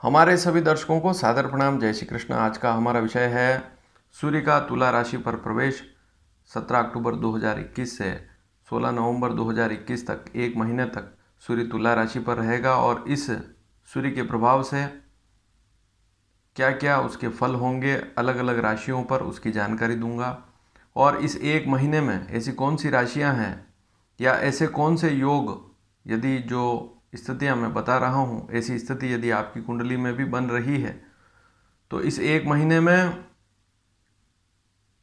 हमारे सभी दर्शकों को सादर प्रणाम। जय श्री कृष्ण। आज का हमारा विषय है सूर्य का तुला राशि पर प्रवेश 17 अक्टूबर 2021 से 16 नवंबर 2021 तक, एक महीने तक सूर्य तुला राशि पर रहेगा और इस सूर्य के प्रभाव से क्या क्या उसके फल होंगे अलग अलग राशियों पर, उसकी जानकारी दूंगा। और इस एक महीने में ऐसी कौन सी राशियां हैं या ऐसे कौन से योग, यदि जो स्थितियां मैं बता रहा हूं ऐसी स्थिति यदि आपकी कुंडली में भी बन रही है तो इस एक महीने में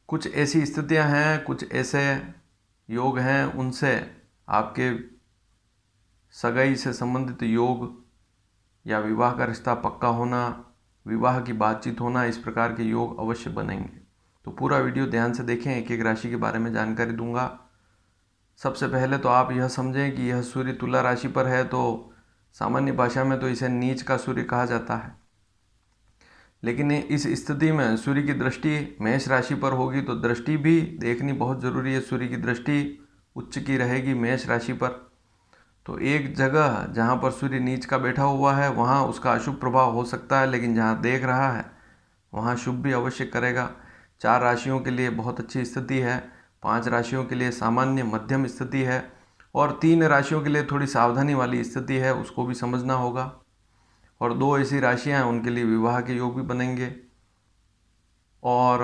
कुछ ऐसी स्थितियां हैं, कुछ ऐसे योग हैं, उनसे आपके सगाई से संबंधित योग या विवाह का रिश्ता पक्का होना, विवाह की बातचीत होना, इस प्रकार के योग अवश्य बनेंगे। तो पूरा वीडियो ध्यान से देखें, एक एक राशि के बारे में जानकारी दूंगा। सबसे पहले तो आप यह समझें कि यह सूर्य तुला राशि पर है तो सामान्य भाषा में तो इसे नीच का सूर्य कहा जाता है, लेकिन इस स्थिति में सूर्य की दृष्टि मेष राशि पर होगी तो दृष्टि भी देखनी बहुत ज़रूरी है। सूर्य की दृष्टि उच्च की रहेगी मेष राशि पर, तो एक जगह जहाँ पर सूर्य नीच का बैठा हुआ है वहाँ उसका अशुभ प्रभाव हो सकता है, लेकिन जहाँ देख रहा है वहाँ शुभ भी अवश्य करेगा। 4 राशियों के लिए बहुत अच्छी स्थिति है, 5 राशियों के लिए सामान्य मध्यम स्थिति है और 3 राशियों के लिए थोड़ी सावधानी वाली स्थिति है, उसको भी समझना होगा। और 2 ऐसी राशियाँ हैं उनके लिए विवाह के योग भी बनेंगे। और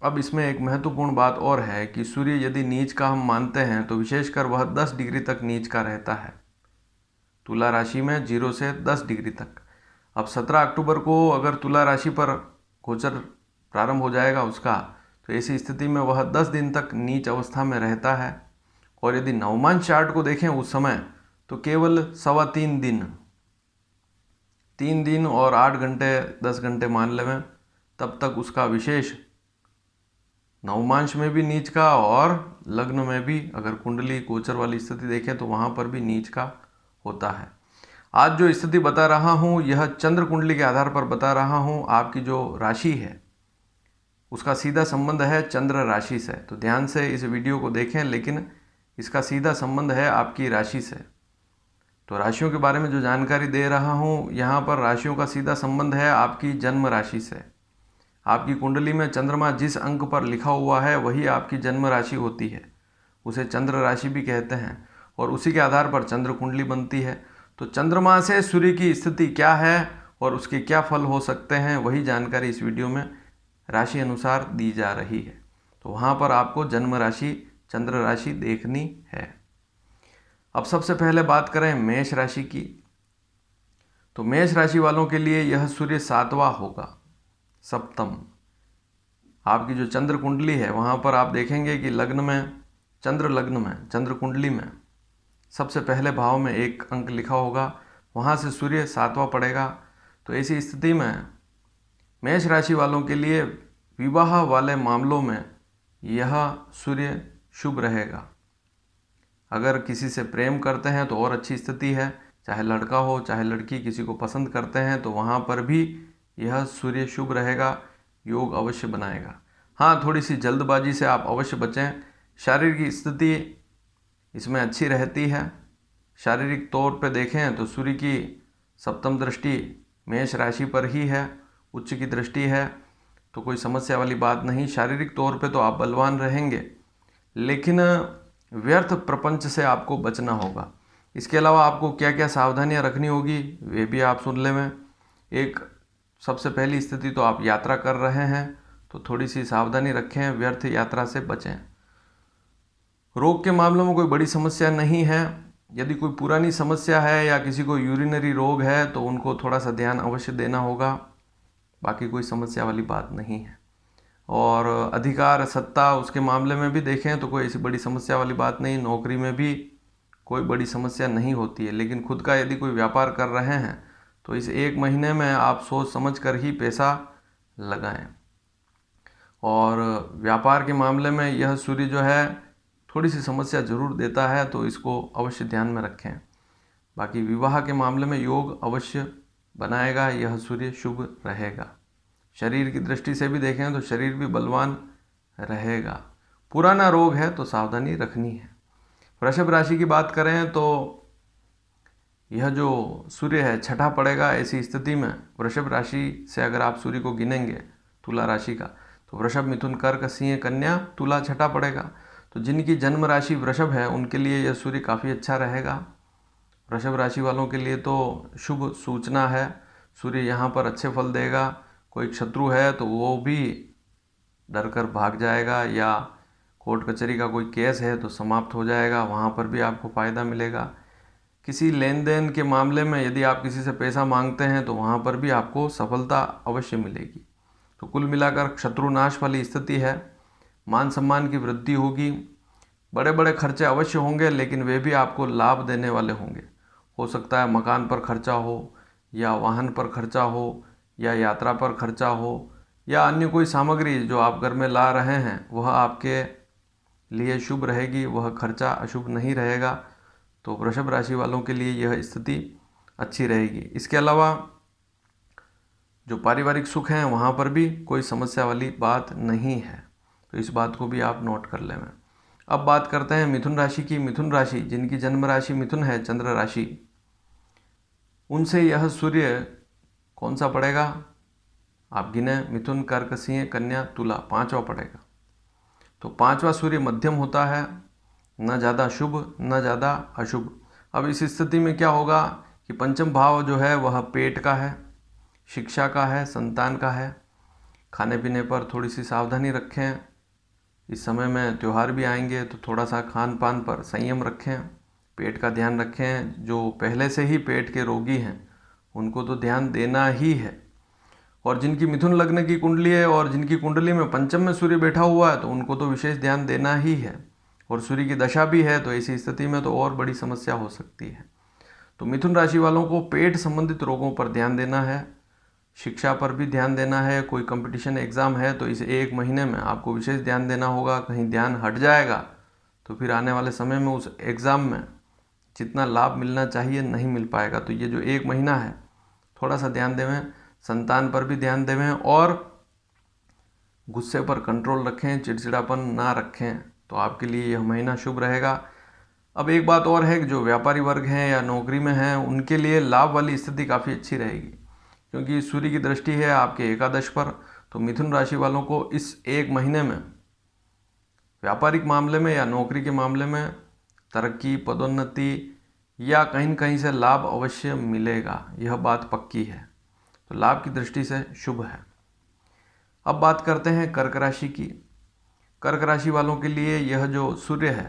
अब इसमें एक महत्वपूर्ण बात और है कि सूर्य यदि नीच का हम मानते हैं तो विशेषकर वह 10 डिग्री तक नीच का रहता है तुला राशि में, 0 से 10 डिग्री तक। अब 17 अक्टूबर को अगर तुला राशि पर गोचर प्रारंभ हो जाएगा उसका, तो ऐसी स्थिति में वह 10 दिन तक नीच अवस्था में रहता है। और यदि नवमांश चार्ट को देखें उस समय तो केवल 3.25 दिन, 3 दिन और 8 घंटे 10 घंटे मान लें, तब तक उसका विशेष नवमांश में भी नीच का और लग्न में भी अगर कुंडली गोचर वाली स्थिति देखें तो वहाँ पर भी नीच का होता है। आज जो स्थिति बता रहा हूँ यह चंद्र कुंडली के आधार पर बता रहा हूँ। आपकी जो राशि है उसका सीधा संबंध है चंद्र राशि से, तो ध्यान से इस वीडियो को देखें, लेकिन इसका सीधा संबंध है आपकी राशि से। तो राशियों के बारे में जो जानकारी दे रहा हूँ यहाँ पर, राशियों का सीधा संबंध है आपकी जन्म राशि से। आपकी कुंडली में चंद्रमा जिस अंक पर लिखा हुआ है वही आपकी जन्म राशि होती है, उसे चंद्र राशि भी कहते हैं और उसी के आधार पर चंद्र कुंडली बनती है। तो चंद्रमा से सूर्य की स्थिति क्या है और उसके क्या फल हो सकते हैं, वही जानकारी इस वीडियो में राशि अनुसार दी जा रही है। तो वहाँ पर आपको जन्म राशि चंद्र राशि देखनी है। अब सबसे पहले बात करें मेष राशि की, तो मेष राशि वालों के लिए यह सूर्य 7वां होगा, सप्तम। आपकी जो चंद्र कुंडली है वहाँ पर आप देखेंगे कि लग्न में, चंद्र कुंडली में सबसे पहले भाव में एक अंक लिखा होगा, वहाँ से सूर्य 7वां पड़ेगा। तो ऐसी स्थिति में मेष राशि वालों के लिए विवाह वाले मामलों में यह सूर्य शुभ रहेगा। अगर किसी से प्रेम करते हैं तो और अच्छी स्थिति है, चाहे लड़का हो चाहे लड़की, किसी को पसंद करते हैं तो वहाँ पर भी यह सूर्य शुभ रहेगा, योग अवश्य बनाएगा। हाँ, थोड़ी सी जल्दबाजी से आप अवश्य बचें। शारीरिक स्थिति इसमें अच्छी रहती है। शारीरिक तौर पे देखें तो सूर्य की सप्तम दृष्टि मेष राशि पर ही है, उच्च की दृष्टि है, तो कोई समस्या वाली बात नहीं। शारीरिक तौर पे तो आप बलवान रहेंगे, लेकिन व्यर्थ प्रपंच से आपको बचना होगा। इसके अलावा आपको क्या क्या सावधानियां रखनी होगी वे भी आप सुन लें। एक सबसे पहली स्थिति तो आप यात्रा कर रहे हैं तो थोड़ी सी सावधानी रखें, व्यर्थ यात्रा से बचें। रोग के मामलों में कोई बड़ी समस्या नहीं है। यदि कोई पुरानी समस्या है या किसी को यूरिनरी रोग है तो उनको थोड़ा सा ध्यान अवश्य देना होगा, बाकी कोई समस्या वाली बात नहीं है। और अधिकार सत्ता उसके मामले में भी देखें तो कोई ऐसी बड़ी समस्या वाली बात नहीं, नौकरी में भी कोई बड़ी समस्या नहीं होती है। लेकिन खुद का यदि कोई व्यापार कर रहे हैं तो इस एक महीने में आप सोच समझ कर ही पैसा लगाएं। और व्यापार के मामले में यह सूर्य जो है थोड़ी सी समस्या जरूर देता है, तो इसको अवश्य ध्यान में रखें। बाकी विवाह के मामले में योग अवश्य बनाएगा, यह सूर्य शुभ रहेगा। शरीर की दृष्टि से भी देखें तो शरीर भी बलवान रहेगा। पुराना रोग है तो सावधानी रखनी है। वृषभ राशि की बात करें तो यह जो सूर्य है छठा पड़ेगा। ऐसी स्थिति में वृषभ राशि से अगर आप सूर्य को गिनेंगे तुला राशि का, तो वृषभ, मिथुन, कर्क, सिंह, कन्या, तुला छठा पड़ेगा। तो जिनकी जन्म राशि वृषभ है उनके लिए यह सूर्य काफ़ी अच्छा रहेगा। वृषभ राशि वालों के लिए तो शुभ सूचना है, सूर्य यहाँ पर अच्छे फल देगा। कोई शत्रु है तो वो भी डर कर भाग जाएगा, या कोर्ट कचहरी का कोई केस है तो समाप्त हो जाएगा, वहाँ पर भी आपको फ़ायदा मिलेगा। किसी लेन देन के मामले में यदि आप किसी से पैसा मांगते हैं तो वहाँ पर भी आपको सफलता अवश्य मिलेगी। तो कुल मिलाकर शत्रुनाश वाली स्थिति है। मान सम्मान की वृद्धि होगी। बड़े बड़े खर्चे अवश्य होंगे, लेकिन वे भी आपको लाभ देने वाले होंगे। हो सकता है मकान पर खर्चा हो, या वाहन पर खर्चा हो, या यात्रा पर खर्चा हो, या अन्य कोई सामग्री जो आप घर में ला रहे हैं वह आपके लिए शुभ रहेगी, वह खर्चा अशुभ नहीं रहेगा। तो वृषभ राशि वालों के लिए यह स्थिति अच्छी रहेगी। इसके अलावा जो पारिवारिक सुख हैं वहाँ पर भी कोई समस्या वाली बात नहीं है, तो इस बात को भी आप नोट कर लें। अब बात करते हैं मिथुन राशि की। मिथुन राशि, जिनकी जन्म राशि मिथुन है, चंद्र राशि, उनसे यह सूर्य कौन सा पड़ेगा आप गिने? मिथुन, कर्क, सिंह, कन्या, तुला, पांचवा पड़ेगा। तो पांचवा सूर्य मध्यम होता है, न ज़्यादा शुभ न ज़्यादा अशुभ। अब इस स्थिति में क्या होगा कि पंचम भाव जो है वह पेट का है, शिक्षा का है, संतान का है। खाने पीने पर थोड़ी सी सावधानी रखें। इस समय में त्यौहार भी आएंगे तो थोड़ा सा खान पान पर संयम रखें, पेट का ध्यान रखें। जो पहले से ही पेट के रोगी हैं उनको तो ध्यान देना ही है। और जिनकी मिथुन लग्न की कुंडली है और जिनकी कुंडली में पंचम में सूर्य बैठा हुआ है तो उनको तो विशेष ध्यान देना ही है। और सूर्य की दशा भी है, तो ऐसी स्थिति में तो और बड़ी समस्या हो सकती है। तो मिथुन राशि वालों को पेट संबंधित रोगों पर ध्यान देना है, शिक्षा पर भी ध्यान देना है। कोई कंपटीशन एग्ज़ाम है तो इस एक महीने में आपको विशेष ध्यान देना होगा। कहीं ध्यान हट जाएगा तो फिर आने वाले समय में उस एग्ज़ाम में जितना लाभ मिलना चाहिए नहीं मिल पाएगा। तो ये जो एक महीना है थोड़ा सा ध्यान देवें। संतान पर भी ध्यान देवें और गुस्से पर कंट्रोल रखें, चिड़चिड़ापन ना रखें, तो आपके लिए यह महीना शुभ रहेगा। अब एक बात और है कि जो व्यापारी वर्ग हैं या नौकरी में हैं उनके लिए लाभ वाली स्थिति काफ़ी अच्छी रहेगी, क्योंकि सूर्य की दृष्टि है आपके एकादश पर। तो मिथुन राशि वालों को इस एक महीने में व्यापारिक मामले में या नौकरी के मामले में तरक्की, पदोन्नति या कहीं न कहीं से लाभ अवश्य मिलेगा, यह बात पक्की है। तो लाभ की दृष्टि से शुभ है। अब बात करते हैं कर्क राशि की। कर्क राशि वालों के लिए यह जो सूर्य है,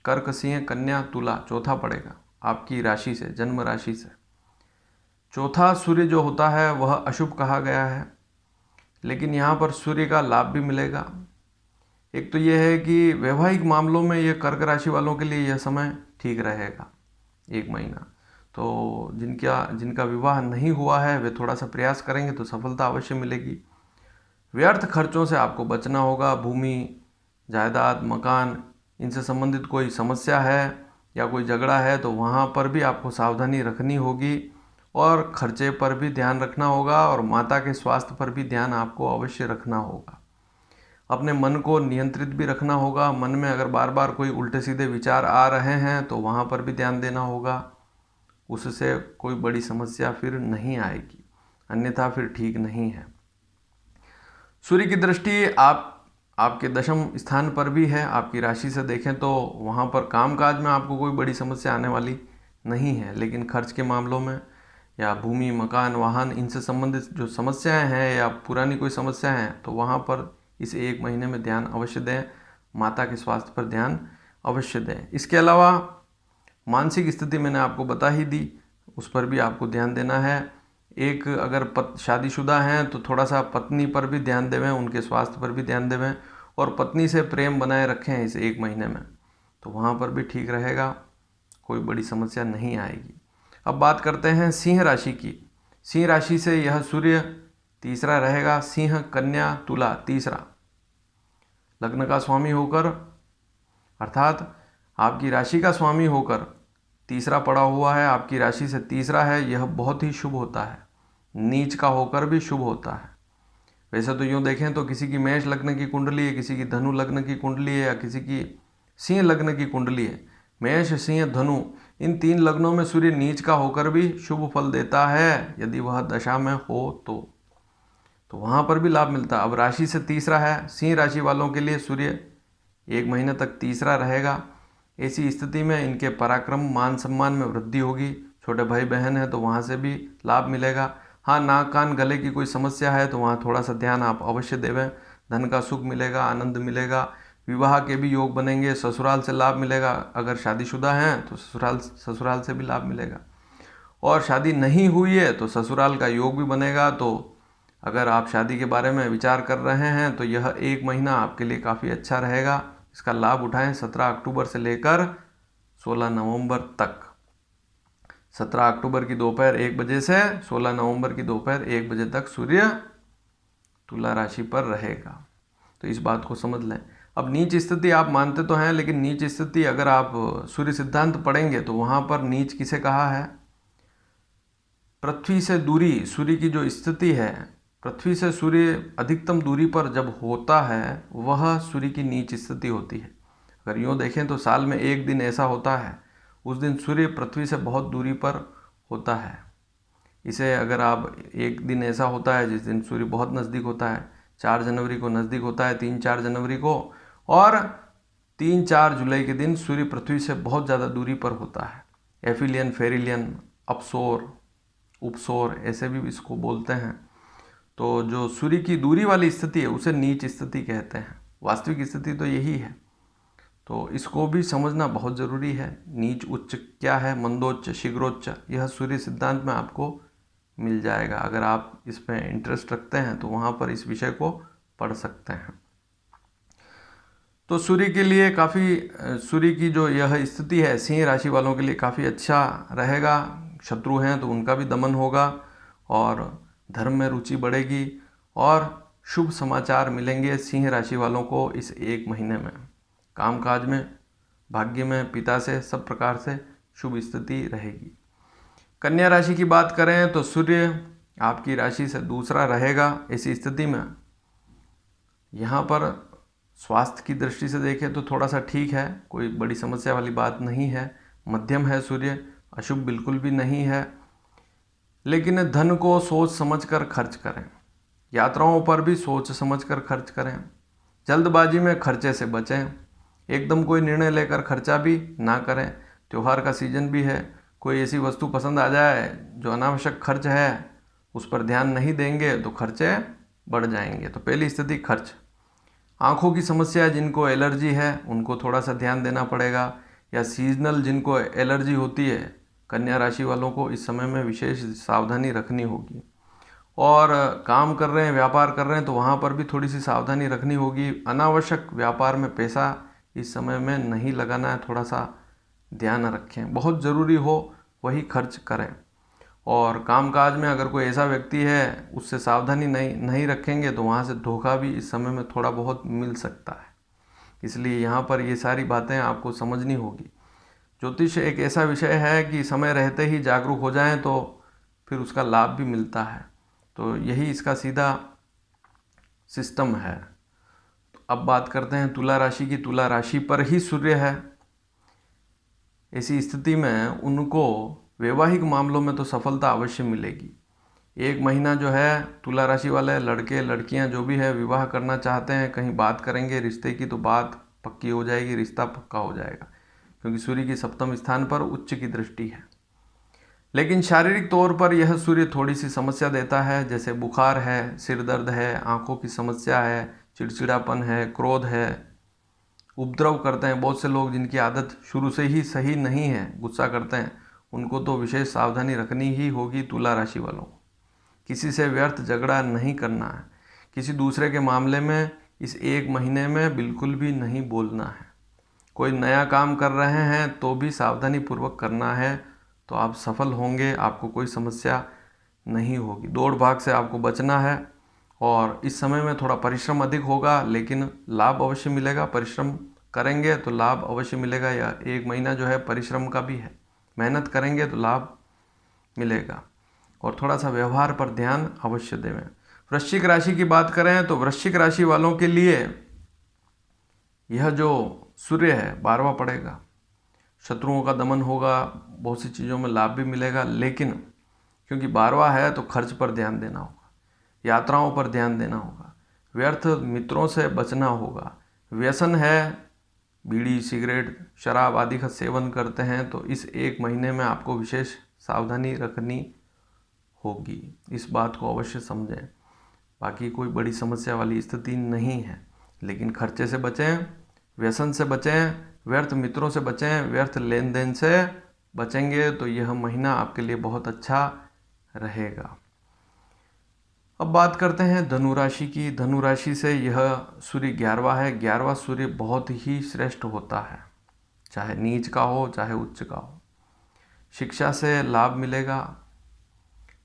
कर्क, सिंह, कन्या, तुला, चौथा पड़ेगा आपकी राशि से, जन्म राशि से। चौथा सूर्य जो होता है वह अशुभ कहा गया है, लेकिन यहाँ पर सूर्य का लाभ भी मिलेगा। एक तो यह है कि वैवाहिक मामलों में यह कर्क राशि वालों के लिए यह समय ठीक रहेगा, एक महीना। तो जिनका विवाह नहीं हुआ है वे थोड़ा सा प्रयास करेंगे तो सफलता अवश्य मिलेगी। व्यर्थ खर्चों से आपको बचना होगा। भूमि, जायदाद, मकान, इनसे संबंधित कोई समस्या है या कोई झगड़ा है तो वहाँ पर भी आपको सावधानी रखनी होगी, और खर्चे पर भी ध्यान रखना होगा, और माता के स्वास्थ्य पर भी ध्यान आपको अवश्य रखना होगा। अपने मन को नियंत्रित भी रखना होगा। मन में अगर बार बार कोई उल्टे सीधे विचार आ रहे हैं तो वहाँ पर भी ध्यान देना होगा, उससे कोई बड़ी समस्या फिर नहीं आएगी, अन्यथा फिर ठीक नहीं है। सूर्य की दृष्टि आपके दशम स्थान पर भी है। आपकी राशि से देखें तो वहाँ पर कामकाज में आपको कोई बड़ी समस्या आने वाली नहीं है, लेकिन खर्च के मामलों में या भूमि, मकान, वाहन, इनसे संबंधित जो समस्याएं हैं या पुरानी कोई समस्या हैं तो वहाँ पर इस एक महीने में ध्यान अवश्य दें। माता के स्वास्थ्य पर ध्यान अवश्य दें। इसके अलावा मानसिक स्थिति मैंने आपको बता ही दी, उस पर भी आपको ध्यान देना है। एक अगर शादीशुदा हैं तो थोड़ा सा पत्नी पर भी ध्यान देवें, उनके स्वास्थ्य पर भी ध्यान देवें, और पत्नी से प्रेम बनाए रखें इस एक महीने में, तो वहाँ पर भी ठीक रहेगा, कोई बड़ी समस्या नहीं आएगी। अब बात करते हैं सिंह राशि की। सिंह राशि से यह सूर्य तीसरा रहेगा। सिंह, कन्या, तुला, तीसरा लग्न का स्वामी होकर, अर्थात आपकी राशि का स्वामी होकर तीसरा पड़ा हुआ है। आपकी राशि से तीसरा है, यह बहुत ही शुभ होता है। नीच का होकर भी शुभ होता है। वैसे तो यूँ देखें तो किसी की मेष लग्न की कुंडली है, किसी की धनु लग्न की कुंडली है, या किसी की सिंह लग्न की कुंडली है। मेष, सिंह, धनु, इन 3 लग्नों में सूर्य नीच का होकर भी शुभ फल देता है यदि वह दशा में हो तो वहाँ पर भी लाभ मिलता है। अब राशि से तीसरा है, सिंह राशि वालों के लिए सूर्य 1 महीने तक तीसरा रहेगा। ऐसी स्थिति में इनके पराक्रम मान सम्मान में वृद्धि होगी। छोटे भाई बहन है तो वहाँ से भी लाभ मिलेगा। हाँ, नाक कान गले की कोई समस्या है तो वहाँ थोड़ा सा ध्यान आप अवश्य देवें। धन का सुख मिलेगा, आनंद मिलेगा, विवाह के भी योग बनेंगे, ससुराल से लाभ मिलेगा। अगर शादीशुदा हैं तो ससुराल से भी लाभ मिलेगा, और शादी नहीं हुई है तो ससुराल का योग भी बनेगा। तो अगर आप शादी के बारे में विचार कर रहे हैं तो यह 1 महीना आपके लिए काफ़ी अच्छा रहेगा। इसका लाभ उठाएं 17 अक्टूबर से लेकर 16 नवंबर तक। 17 अक्टूबर की दोपहर 1 बजे से 16 नवंबर की दोपहर 1 बजे तक सूर्य तुला राशि पर रहेगा, तो इस बात को समझ लें। अब नीच स्थिति आप मानते तो हैं, लेकिन नीच स्थिति अगर आप सूर्य सिद्धांत पढ़ेंगे तो वहाँ पर नीच किसे कहा है? पृथ्वी से दूरी, सूर्य की जो स्थिति है, पृथ्वी से सूर्य अधिकतम दूरी पर जब होता है वह सूर्य की नीच स्थिति होती है। अगर यूँ देखें तो साल में एक दिन ऐसा होता है, उस दिन सूर्य पृथ्वी से बहुत दूरी पर होता है। इसे अगर आप एक दिन ऐसा होता है जिस दिन सूर्य बहुत नज़दीक होता है, 4 जनवरी को नज़दीक होता है, 3-4 जनवरी को, और 3-4 जुलाई के दिन सूर्य पृथ्वी से बहुत ज़्यादा दूरी पर होता है। एफिलियन, फेरिलियन, अपसोर, उपसोर ऐसे भी इसको बोलते हैं। तो जो सूर्य की दूरी वाली स्थिति है उसे नीच स्थिति कहते हैं। वास्तविक स्थिति तो यही है, तो इसको भी समझना बहुत ज़रूरी है। नीच उच्च क्या है, मंदोच्च, शीघ्रोच्च, यह सूर्य सिद्धांत में आपको मिल जाएगा। अगर आप इसमें इंटरेस्ट रखते हैं तो वहाँ पर इस विषय को पढ़ सकते हैं। तो सूर्य के लिए काफ़ी, सूर्य की जो यह स्थिति है सिंह राशि वालों के लिए काफ़ी अच्छा रहेगा। शत्रु हैं तो उनका भी दमन होगा, और धर्म में रुचि बढ़ेगी, और शुभ समाचार मिलेंगे सिंह राशि वालों को इस 1 महीने में। कामकाज में, भाग्य में, पिता से, सब प्रकार से शुभ स्थिति रहेगी। कन्या राशि की बात करें तो सूर्य आपकी राशि से दूसरा रहेगा। ऐसी स्थिति में यहाँ पर स्वास्थ्य की दृष्टि से देखें तो थोड़ा सा ठीक है, कोई बड़ी समस्या वाली बात नहीं है। मध्यम है सूर्य, अशुभ बिल्कुल भी नहीं है। लेकिन धन को सोच समझकर खर्च करें, यात्राओं पर भी सोच समझकर खर्च करें, जल्दबाजी में खर्चे से बचें, एकदम कोई निर्णय लेकर खर्चा भी ना करें। त्यौहार का सीजन भी है, कोई ऐसी वस्तु पसंद आ जाए जो अनावश्यक खर्च है, उस पर ध्यान नहीं देंगे तो खर्चे बढ़ जाएंगे। तो पहली स्थिति खर्च। आँखों की समस्या जिनको एलर्जी है उनको थोड़ा सा ध्यान देना पड़ेगा, या सीजनल जिनको एलर्जी होती है कन्या राशि वालों को इस समय में विशेष सावधानी रखनी होगी। और काम कर रहे हैं, व्यापार कर रहे हैं तो वहाँ पर भी थोड़ी सी सावधानी रखनी होगी। अनावश्यक व्यापार में पैसा इस समय में नहीं लगाना है, थोड़ा सा ध्यान रखें। बहुत ज़रूरी हो वही खर्च करें। और कामकाज में अगर कोई ऐसा व्यक्ति है उससे सावधानी नहीं रखेंगे तो वहाँ से धोखा भी इस समय में थोड़ा बहुत मिल सकता है। इसलिए यहाँ पर ये सारी बातें आपको समझनी होगी। ज्योतिष एक ऐसा विषय है कि समय रहते ही जागरूक हो जाएं तो फिर उसका लाभ भी मिलता है। तो यही इसका सीधा सिस्टम है। तो अब बात करते हैं तुला राशि की। तुला राशि पर ही सूर्य है। ऐसी स्थिति में उनको वैवाहिक मामलों में तो सफलता अवश्य मिलेगी। 1 महीना जो है तुला राशि वाले लड़के लड़कियां जो भी है विवाह करना चाहते हैं, कहीं बात करेंगे रिश्ते की तो बात पक्की हो जाएगी, रिश्ता पक्का हो जाएगा, क्योंकि सूर्य की सप्तम स्थान पर उच्च की दृष्टि है। लेकिन शारीरिक तौर पर यह सूर्य थोड़ी सी समस्या देता है, जैसे बुखार है, सिर दर्द है, आँखों की समस्या है, चिड़चिड़ापन है, क्रोध है, उपद्रव करते हैं। बहुत से लोग जिनकी आदत शुरू से ही सही नहीं है, गुस्सा करते हैं, उनको तो विशेष सावधानी रखनी ही होगी। तुला राशि वालों को किसी से व्यर्थ झगड़ा नहीं करना है, किसी दूसरे के मामले में इस 1 महीने में बिल्कुल भी नहीं बोलना है। कोई नया काम कर रहे हैं तो भी सावधानी पूर्वक करना है, तो आप सफल होंगे, आपको कोई समस्या नहीं होगी। दौड़ भाग से आपको बचना है, और इस समय में थोड़ा परिश्रम अधिक होगा लेकिन लाभ अवश्य मिलेगा। परिश्रम करेंगे तो लाभ अवश्य मिलेगा। या 1 महीना जो है परिश्रम का भी है, मेहनत करेंगे तो लाभ मिलेगा। और थोड़ा सा व्यवहार पर ध्यान अवश्य दें। वृश्चिक राशि की बात करें तो वृश्चिक राशि वालों के लिए यह जो सूर्य है 12वां पड़ेगा। शत्रुओं का दमन होगा, बहुत सी चीज़ों में लाभ भी मिलेगा। लेकिन क्योंकि 12वां है तो खर्च पर ध्यान देना होगा, यात्राओं पर ध्यान देना होगा, व्यर्थ मित्रों से बचना होगा। व्यसन है, बीड़ी सिगरेट शराब आदि का सेवन करते हैं तो इस एक महीने में आपको विशेष सावधानी रखनी होगी। इस बात को अवश्य समझें। बाकी कोई बड़ी समस्या वाली स्थिति नहीं है, लेकिन खर्चे से बचें, व्यसन से बचें, व्यर्थ मित्रों से बचें, व्यर्थ लेन देन से बचेंगे तो यह महीना आपके लिए बहुत अच्छा रहेगा। अब बात करते हैं धनु राशि की। धनु राशि से यह सूर्य 11वां है। 11वां सूर्य बहुत ही श्रेष्ठ होता है, चाहे नीच का हो चाहे उच्च का हो। शिक्षा से लाभ मिलेगा,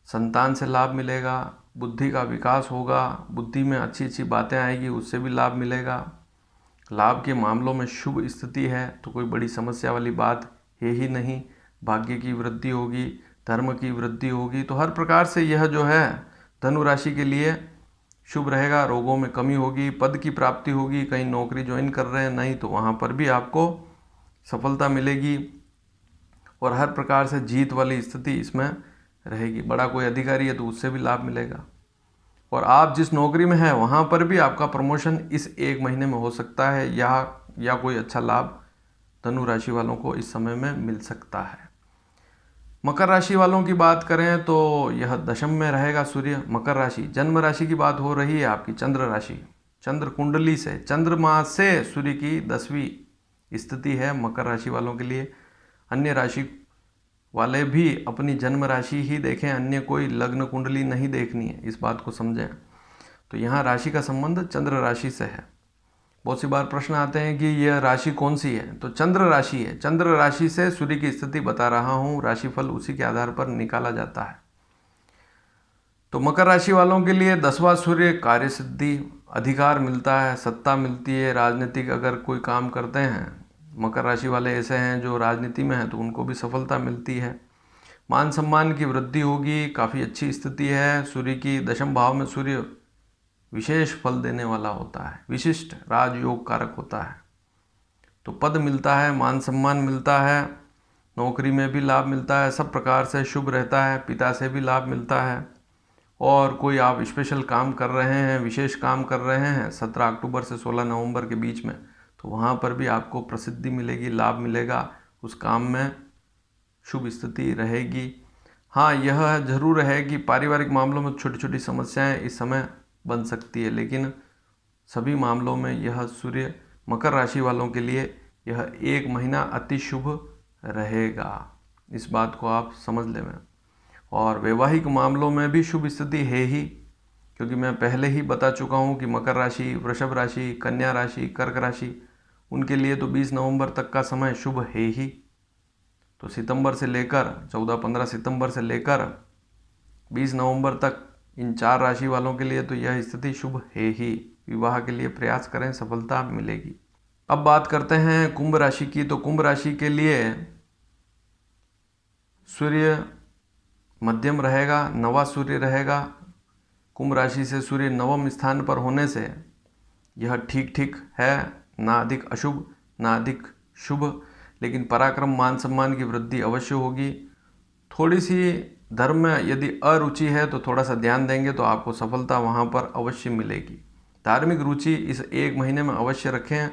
संतान से लाभ मिलेगा, बुद्धि का विकास होगा, बुद्धि में अच्छी अच्छी बातें आएगी, उससे भी लाभ मिलेगा। लाभ के मामलों में शुभ स्थिति है तो कोई बड़ी समस्या वाली बात है ही नहीं। भाग्य की वृद्धि होगी, धर्म की वृद्धि होगी, तो हर प्रकार से यह जो है धनु राशि के लिए शुभ रहेगा। रोगों में कमी होगी, पद की प्राप्ति होगी, कहीं नौकरी ज्वाइन कर रहे हैं नहीं तो वहाँ पर भी आपको सफलता मिलेगी और हर प्रकार से जीत वाली स्थिति इसमें रहेगी। बड़ा कोई अधिकारी है तो उससे भी लाभ मिलेगा और आप जिस नौकरी में हैं वहाँ पर भी आपका प्रमोशन इस एक महीने में हो सकता है या कोई अच्छा लाभ धनु राशि वालों को इस समय में मिल सकता है। मकर राशि वालों की बात करें तो यह दशम में रहेगा सूर्य। मकर राशि जन्म राशि की बात हो रही है आपकी, चंद्र राशि, चंद्र कुंडली से, चंद्रमा से सूर्य की 10वीं स्थिति है मकर राशि वालों के लिए। अन्य राशि वाले भी अपनी जन्म राशि ही देखें, अन्य कोई लग्न कुंडली नहीं देखनी है, इस बात को समझें। तो यहाँ राशि का संबंध चंद्र राशि से है। बहुत सी बार प्रश्न आते हैं कि यह राशि कौन सी है, तो चंद्र राशि है। चंद्र राशि से सूर्य की स्थिति बता रहा हूँ, राशिफल उसी के आधार पर निकाला जाता है। तो मकर राशि वालों के लिए 10वां सूर्य कार्य सिद्धि, अधिकार मिलता है, सत्ता मिलती है। राजनीतिक अगर कोई काम करते हैं, मकर राशि वाले ऐसे हैं जो राजनीति में हैं तो उनको भी सफलता मिलती है। मान सम्मान की वृद्धि होगी, काफ़ी अच्छी स्थिति है। सूर्य की दशम भाव में सूर्य विशेष फल देने वाला होता है, विशिष्ट राजयोग कारक होता है। तो पद मिलता है, मान सम्मान मिलता है, नौकरी में भी लाभ मिलता है, सब प्रकार से शुभ रहता है। पिता से भी लाभ मिलता है और कोई आप स्पेशल काम कर रहे हैं, विशेष काम कर रहे हैं 17 अक्टूबर से 16 नवंबर के बीच में, तो वहाँ पर भी आपको प्रसिद्धि मिलेगी, लाभ मिलेगा, उस काम में शुभ स्थिति रहेगी। हाँ, यह जरूर है कि पारिवारिक मामलों में छोटी छोटी समस्याएं इस समय बन सकती है, लेकिन सभी मामलों में यह सूर्य मकर राशि वालों के लिए यह एक महीना अति शुभ रहेगा। इस बात को आप समझ लें। और वैवाहिक मामलों में भी शुभ स्थिति है ही, क्योंकि मैं पहले ही बता चुका हूँ कि मकर राशि, वृषभ राशि, कन्या राशि, कर्क राशि, उनके लिए तो 20 नवंबर तक का समय शुभ है ही। तो सितंबर से लेकर 14-15 सितंबर से लेकर 20 नवंबर तक इन 4 राशि वालों के लिए तो यह स्थिति शुभ है ही। विवाह के लिए प्रयास करें, सफलता मिलेगी। अब बात करते हैं कुंभ राशि की। तो कुंभ राशि के लिए सूर्य मध्यम रहेगा, नवा सूर्य रहेगा। कुंभ राशि से सूर्य नवम स्थान पर होने से यह ठीक ठीक है, ना अधिक अशुभ ना अधिक शुभ, लेकिन पराक्रम मान सम्मान की वृद्धि अवश्य होगी। थोड़ी सी धर्म में यदि अरुचि है तो थोड़ा सा ध्यान देंगे तो आपको सफलता वहाँ पर अवश्य मिलेगी। धार्मिक रुचि इस एक महीने में अवश्य रखें,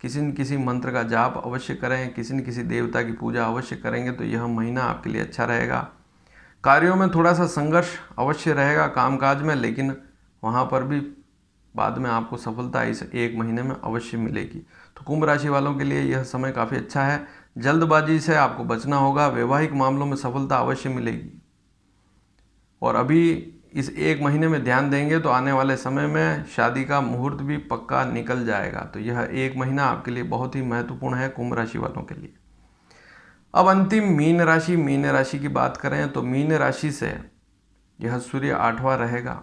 किसी न किसी मंत्र का जाप अवश्य करें, किसी न किसी देवता की पूजा अवश्य करेंगे तो यह महीना आपके लिए अच्छा रहेगा। कार्यों में थोड़ा सा संघर्ष अवश्य रहेगा कामकाज में, लेकिन वहाँ पर भी बाद में आपको सफलता इस एक महीने में अवश्य मिलेगी। तो कुंभ राशि वालों के लिए यह समय काफ़ी अच्छा है। जल्दबाजी से आपको बचना होगा, वैवाहिक मामलों में सफलता अवश्य मिलेगी। और अभी इस एक महीने में ध्यान देंगे तो आने वाले समय में शादी का मुहूर्त भी पक्का निकल जाएगा। तो यह एक महीना आपके लिए बहुत ही महत्वपूर्ण है कुंभ राशि वालों के लिए। अब अंतिम मीन राशि, मीन राशि की बात करें तो मीन राशि से यह सूर्य 8वां रहेगा।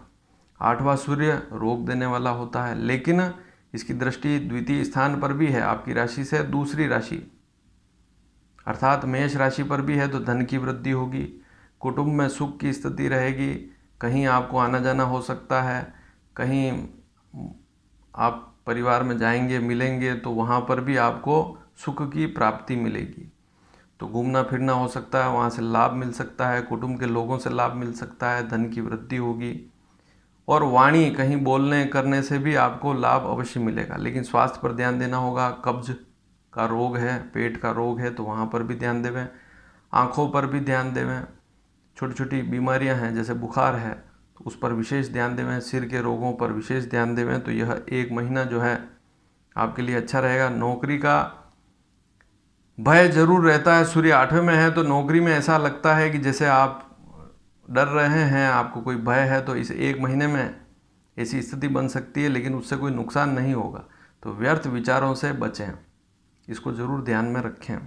8वां सूर्य रोक देने वाला होता है, लेकिन इसकी दृष्टि द्वितीय स्थान पर भी है आपकी राशि से, दूसरी राशि अर्थात मेष राशि पर भी है। तो धन की वृद्धि होगी, कुटुंब में सुख की स्थिति रहेगी, कहीं आपको आना जाना हो सकता है, कहीं आप परिवार में जाएंगे मिलेंगे तो वहाँ पर भी आपको सुख की प्राप्ति मिलेगी। तो घूमना फिरना हो सकता है, वहाँ से लाभ मिल सकता है, कुटुंब के लोगों से लाभ मिल सकता है, धन की वृद्धि होगी। और वाणी कहीं बोलने करने से भी आपको लाभ अवश्य मिलेगा। लेकिन स्वास्थ्य पर ध्यान देना होगा। कब्ज का रोग है, पेट का रोग है, तो वहाँ पर भी ध्यान देवें। आँखों पर भी ध्यान देवें। छोटी छोटी बीमारियां हैं जैसे बुखार है तो उस पर विशेष ध्यान देवें। सिर के रोगों पर विशेष ध्यान देवें। तो यह एक महीना जो है आपके लिए अच्छा रहेगा। नौकरी का भय जरूर रहता है। सूर्य 8वें में है तो नौकरी में ऐसा लगता है कि जैसे आप डर रहे हैं, आपको कोई भय है। तो इस एक महीने में ऐसी स्थिति बन सकती है, लेकिन उससे कोई नुकसान नहीं होगा। तो व्यर्थ विचारों से बचें, इसको जरूर ध्यान में रखें।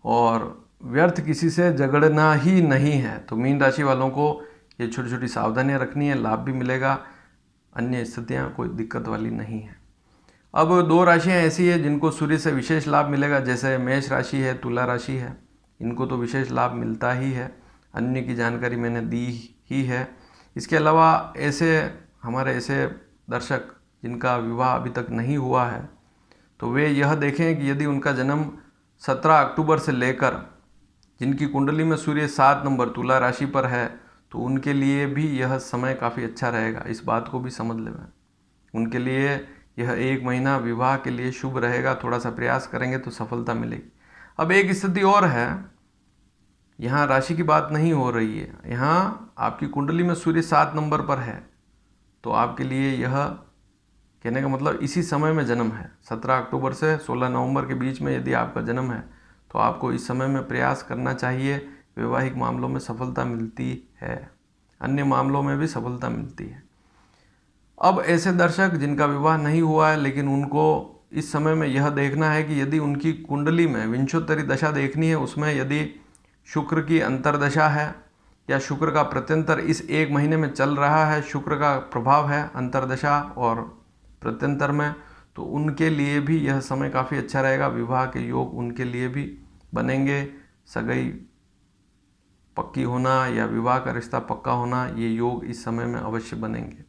और व्यर्थ किसी से झगड़ना ही नहीं है। तो मीन राशि वालों को ये छोटी छोटी सावधानियां रखनी है, लाभ भी मिलेगा। अन्य स्थितियां कोई दिक्कत वाली नहीं है। अब 2 राशियां ऐसी है जिनको सूर्य से विशेष लाभ मिलेगा, जैसे मेष राशि है, तुला राशि है। इनको तो विशेष लाभ मिलता ही है। अन्य की जानकारी मैंने दी ही है। इसके अलावा हमारे ऐसे दर्शक जिनका विवाह अभी तक नहीं हुआ है, तो वे यह देखें कि यदि उनका जन्म 17 अक्टूबर से लेकर, जिनकी कुंडली में सूर्य 7 नंबर तुला राशि पर है, तो उनके लिए भी यह समय काफ़ी अच्छा रहेगा। इस बात को भी समझ लें। उनके लिए यह एक महीना विवाह के लिए शुभ रहेगा। थोड़ा सा प्रयास करेंगे तो सफलता मिलेगी। अब एक स्थिति और है, यहाँ राशि की बात नहीं हो रही है, यहाँ आपकी कुंडली में सूर्य 7 नंबर पर है। तो आपके लिए यह कहने का मतलब इसी समय में जन्म है। 17 अक्टूबर से 16 नवंबर के बीच में यदि आपका जन्म है तो आपको इस समय में प्रयास करना चाहिए। वैवाहिक मामलों में सफलता मिलती है, अन्य मामलों में भी सफलता मिलती है। अब ऐसे दर्शक जिनका विवाह नहीं हुआ है, लेकिन उनको इस समय में यह देखना है कि यदि उनकी कुंडली में विंशोत्तरी दशा देखनी है, उसमें यदि शुक्र की अंतर्दशा है या शुक्र का प्रत्यंतर इस एक महीने में चल रहा है, शुक्र का प्रभाव है अंतर्दशा और प्रत्यंतर में, तो उनके लिए भी यह समय काफ़ी अच्छा रहेगा। विवाह के योग उनके लिए भी बनेंगे। सगाई पक्की होना या विवाह का रिश्ता पक्का होना, ये योग इस समय में अवश्य बनेंगे।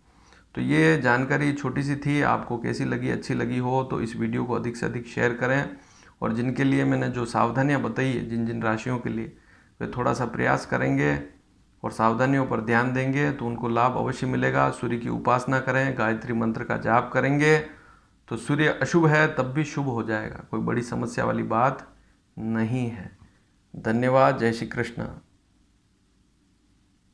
तो ये जानकारी छोटी सी थी, आपको कैसी लगी? अच्छी लगी हो तो इस वीडियो को अधिक से अधिक शेयर करें। और जिनके लिए मैंने जो सावधानियां बताई है, जिन जिन राशियों के लिए, वे थोड़ा सा प्रयास करेंगे और सावधानियों पर ध्यान देंगे तो उनको लाभ अवश्य मिलेगा। सूर्य की उपासना करें, गायत्री मंत्र का जाप करेंगे तो सूर्य अशुभ है तब भी शुभ हो जाएगा। कोई बड़ी समस्या वाली बात नहीं है। धन्यवाद। जय श्री कृष्ण।